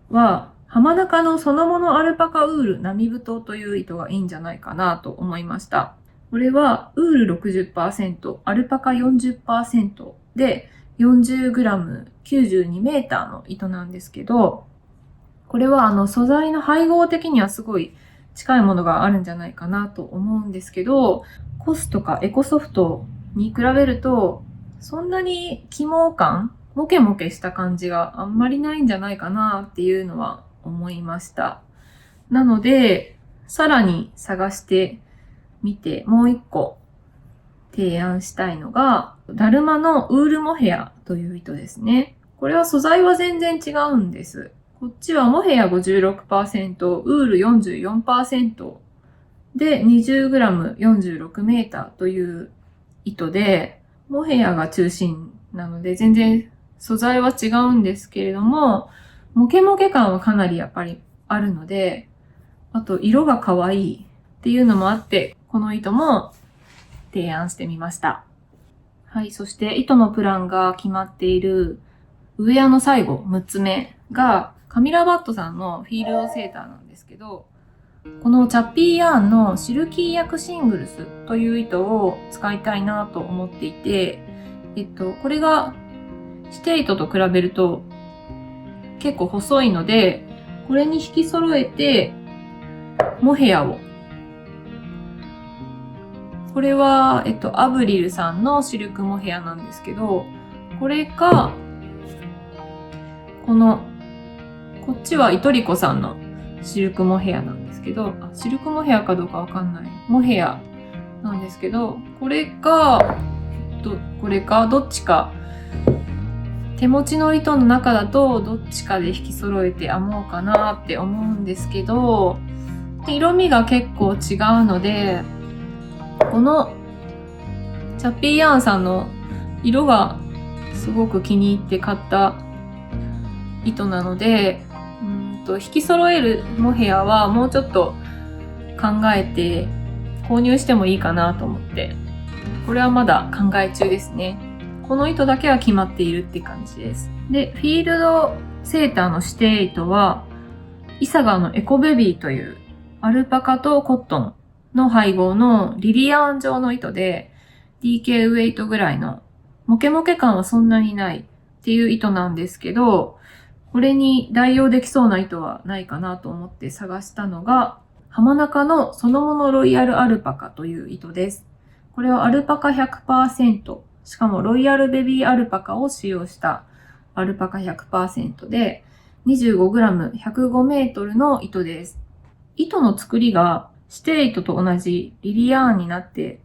は浜中のそのものアルパカウール波太という糸がいいんじゃないかなと思いました。これはウール 60%、アルパカ 40% で 40g92 メーターの糸なんですけど、これは素材の配合的にはすごい近いものがあるんじゃないかなと思うんですけど、コスとかエコソフトに比べると、そんなに起毛感、モケモケした感じがあんまりないんじゃないかなっていうのは思いました。なので、さらに探してみて、もう一個提案したいのが、だるまのウールモヘアという糸ですね。これは素材は全然違うんです。こっちはモヘア 56%、ウール 44% で 20g46 メーターという糸で、モヘアが中心なので全然素材は違うんですけれども、モケモケ感はかなりやっぱりあるので、あと色が可愛いっていうのもあって、この糸も提案してみました。はい、そして糸のプランが決まっているウェアの最後、6つ目がカミラバットさんのフィールドセーターなんですけど、このチャッピーヤーンのシルキーヤクシングルスという糸を使いたいなと思っていて、これが指定糸と比べると結構細いので、これに引き揃えてモヘアを、これは、アブリルさんのシルクモヘアなんですけど、これか、こっちはイトリコさんのシルクモヘアなんですけど、シルクモヘアかどうかわかんない。モヘアなんですけど、これか、どっちか、手持ちの糸の中だとどっちかで引き揃えて編もうかなって思うんですけど、色味が結構違うので、このチャッピーヤーンさんの色がすごく気に入って買った糸なので、引き揃えるモヘアはもうちょっと考えて購入してもいいかなと思って、これはまだ考え中ですね。この糸だけは決まっているって感じです。で、フィールドセーターの指定糸はイサガーのエコベビーというアルパカとコットンの配合のリリアン状の糸で DK ウェイトぐらいのモケモケ感はそんなにないっていう糸なんですけど、これに代用できそうな糸はないかなと思って探したのが浜中のそのものロイヤルアルパカという糸です。これはアルパカ 100%、しかもロイヤルベビーアルパカを使用したアルパカ 100% で 25g105 メートルの糸です。糸の作りが指定糸と同じリリアーンになって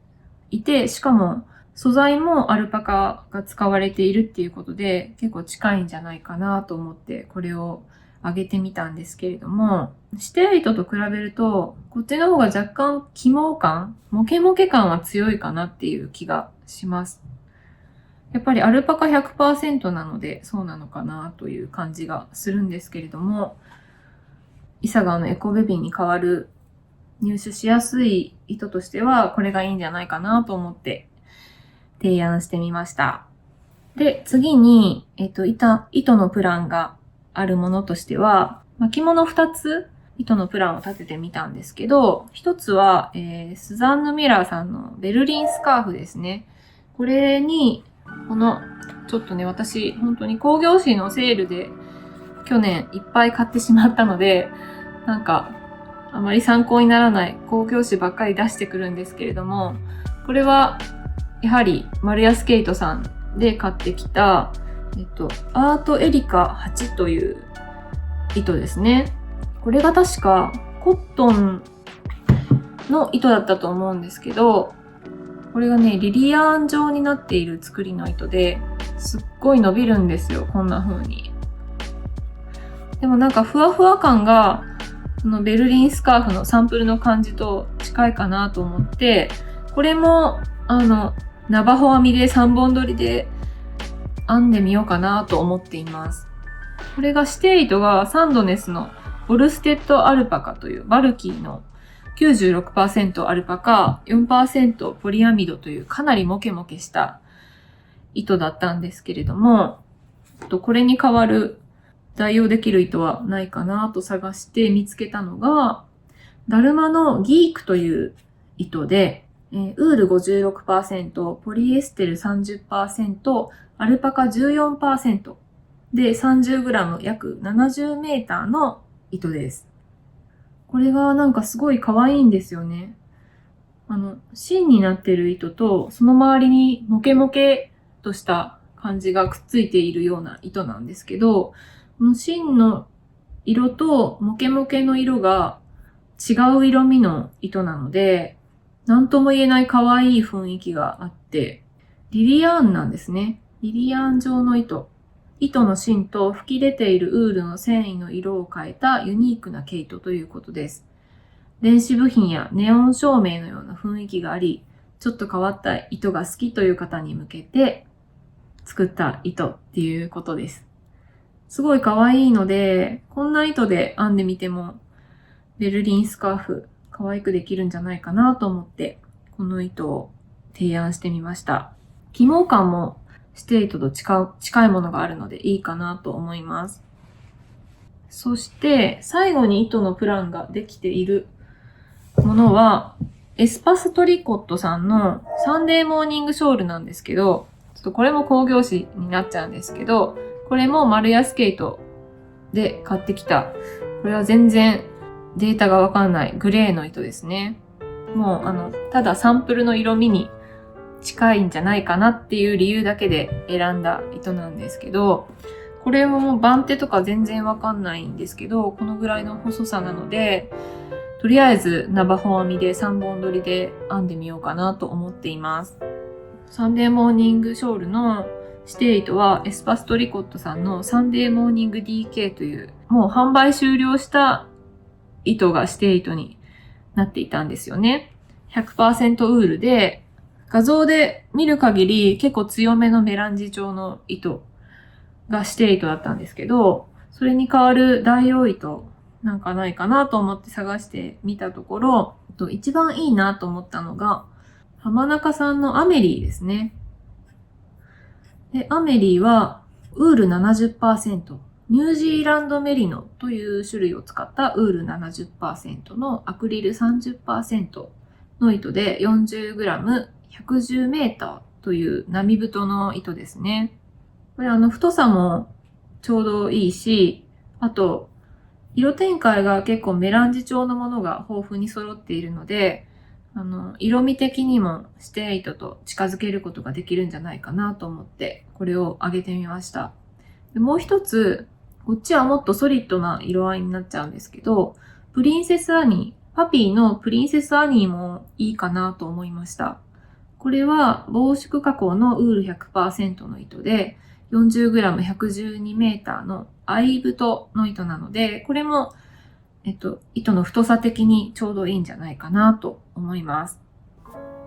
いて、しかも素材もアルパカが使われているっていうことで結構近いんじゃないかなと思ってこれを上げてみたんですけれども、指定糸と比べるとこっちの方が若干起毛感、モケモケ感は強いかなっていう気がします。やっぱりアルパカ 100% なのでそうなのかなという感じがするんですけれども、イサガーのエコベビーに代わる入手しやすい糸としてはこれがいいんじゃないかなと思って提案してみました。で、次に、糸のプランがあるものとしては、巻物2つ糸のプランを立ててみたんですけど、1つは、スザンヌ・ミラーさんのベルリンスカーフですね。これに、ちょっとね、私、本当に工業誌のセールで去年いっぱい買ってしまったので、なんか、あまり参考にならない工業誌ばっかり出してくるんですけれども、これは、やはり、マルヤスケイトさんで買ってきた、アートエリカ8という糸ですね。これが確かコットンの糸だったと思うんですけど、これがね、リリアーン状になっている作りの糸で、すっごい伸びるんですよ、こんな風に。でもなんかふわふわ感が、このベルリンスカーフのサンプルの感じと近いかなと思って、これも、ナバホ編みで3本取りで編んでみようかなと思っています。これが指定糸がサンドネスのボルステッドアルパカというバルキーの 96% アルパカ、4% ポリアミドというかなりモケモケした糸だったんですけれども、これに代わる代用できる糸はないかなと探して見つけたのが、ダルマのギークという糸で、ウール 56%、ポリエステル 30%、アルパカ 14% で 30g 約70メーターの糸です。これがなんかすごい可愛いんですよね。芯になっている糸とその周りにモケモケとした感じがくっついているような糸なんですけど、この芯の色とモケモケの色が違う色味の糸なので、なんとも言えない可愛い雰囲気があって、リリアーンなんですね。リリアーン状の糸。糸の芯と吹き出ているウールの繊維の色を変えたユニークな毛糸ということです。電子部品やネオン照明のような雰囲気があり、ちょっと変わった糸が好きという方に向けて作った糸っていうことです。すごい可愛いので、こんな糸で編んでみてもベルリンスカーフ可愛くできるんじゃないかなと思って、この糸を提案してみました。起毛感も指定糸と近いものがあるのでいいかなと思います。そして最後に糸のプランができているものはエスパストリコットさんのサンデーモーニングショールなんですけど、ちょっとこれも工業誌になっちゃうんですけど、これもマルヤスケイトで買ってきた、これは全然データがわかんないグレーの糸ですね。もうただサンプルの色味に近いんじゃないかなっていう理由だけで選んだ糸なんですけど、これも番手とか全然わかんないんですけど、このぐらいの細さなので、とりあえずナバホ編みで3本取りで編んでみようかなと思っています。サンデーモーニングショールの指定糸はエスパストリコットさんのサンデーモーニング DK というもう販売終了した糸が指定糸になっていたんですよね。100% ウールで、画像で見る限り結構強めのメランジ調の糸が指定糸だったんですけど、それに代わる代用糸なんかないかなと思って探してみたところ、一番いいなと思ったのが、浜中さんのアメリーですね。で、アメリーはウール 70%、ニュージーランドメリノという種類を使ったウール 70% のアクリル 30% の糸で 40g110 メーターという並太の糸ですね。これ太さもちょうどいいし、あと色展開が結構メランジ調のものが豊富に揃っているので、色味的にもステイトと近づけることができるんじゃないかなと思って、これを上げてみました。でもう一つ、こっちはもっとソリッドな色合いになっちゃうんですけど、プリンセスアニー、パピーのプリンセスアニーもいいかなと思いました。これは防縮加工のウール 100% の糸で、40g112m のアイブトの糸なので、これも、糸の太さ的にちょうどいいんじゃないかなと思います。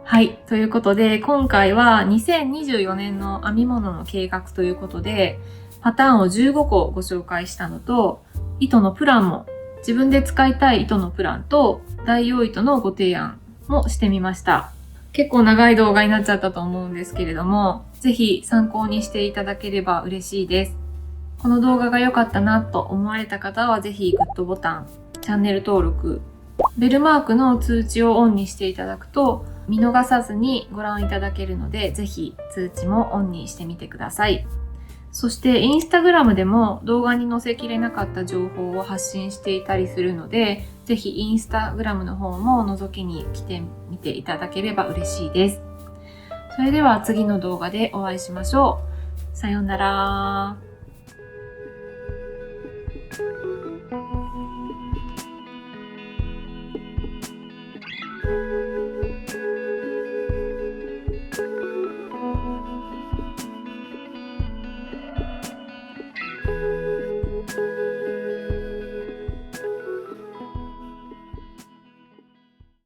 はい。ということで、今回は2024年の編み物の計画ということで、パターンを15個ご紹介したのと、糸のプランも、自分で使いたい糸のプランと、代用糸のご提案もしてみました。結構長い動画になっちゃったと思うんですけれども、ぜひ参考にしていただければ嬉しいです。この動画が良かったなと思われた方は、ぜひグッドボタン、チャンネル登録、ベルマークの通知をオンにしていただくと、見逃さずにご覧いただけるので、ぜひ通知もオンにしてみてください。そしてインスタグラムでも動画に載せきれなかった情報を発信していたりするので、ぜひインスタグラムの方も覗きに来てみていただければ嬉しいです。それでは次の動画でお会いしましょう。さようなら。